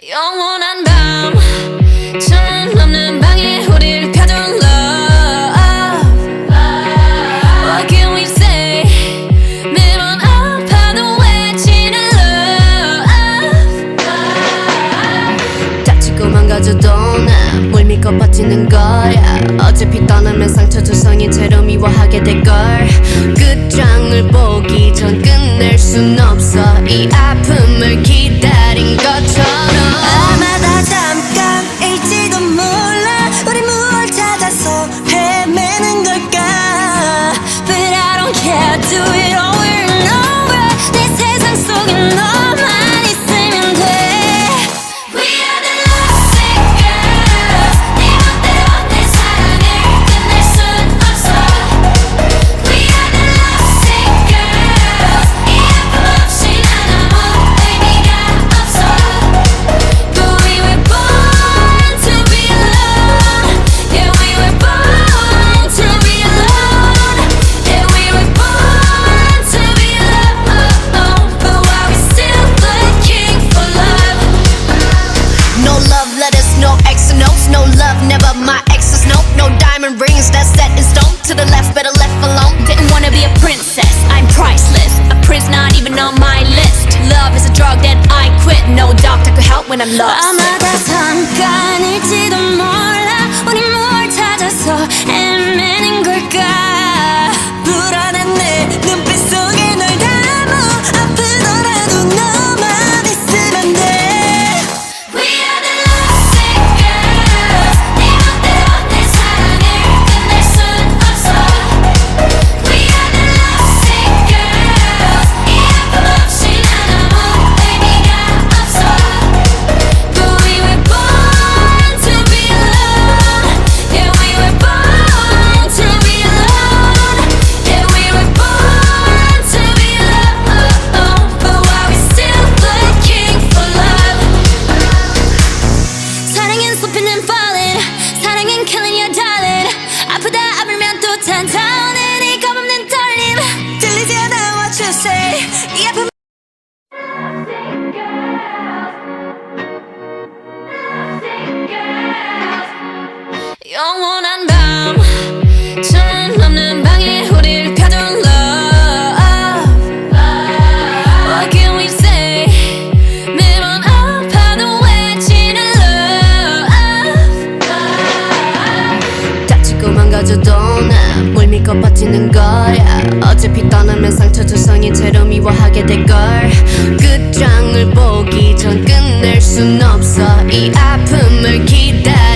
영원한 밤 창문 없는 방에 우릴 가둔 love. What can we say? 매번 아파도 외치는 love. 다치고 망가져도 난 뭘 믿고 버티는 거야. 어차피 떠나면 상처 조성인 채로 미워하게 될걸. 끝장을 보기 전 끝낼 순 없어. 이 아픔을 기다린 것처럼. 아마 다 잠깐일지도 몰라. 우리 무얼 찾아서 헤매는 걸까. But I don't care, do it over and over. 내 세상 속에 너만 있으면 돼. We are the lovesick girls. 네 멋대로 내 사랑을 끝낼 순 없어. We are the lovesick girls. 이 아픔 없이 난 아무 의미가 없어. But we were born to be alone. Yeah, we were born to be alone. Yeah, we were born to be alone. But why we still looking for love? No love letters, no X notes. No love, never my exes, no. No diamond rings, that's set in stone. To the left, better left alone. Didn't wanna be a princess, I'm priceless. A prince not even on my list. Love is a drug that I quit. No doctor could help when I'm lost. 아마 다 잠깐일지도 몰라. 우리 뭘 찾아서 헤매는 걸까. 불안한 내 눈빛 속에 널 담아. 아프더라도 너만 있으면 돼. We are the lovesick girls. 네 멋대로 내 사랑을 끝낼 순 없어. We are the lovesick girls. 이 아픔 없이 난 아무 의미가 없어. But we were born to be alone. Yeah, we were born to be alone. Yeah, we were born to be alone. But why we still looking for love? 사랑은 쏟히는 falling. 사랑은 killing your darling. 아프다 아물면 또 찾아오는 이 겁없는 떨림. 들리지 않아 what you say. 이 아픔 영원한 밤 창문 없는 방에 우릴 가둔 love. What can we say? 매번 아파도 외치는 love. 다치고 망가져도 난 뭘 믿고 버티는 거야. 어차피 떠나면 상처 조성인 채로 미워하게 될걸. 끝장을 보기 전 끝낼 순 없어. 이 아픔을 기다려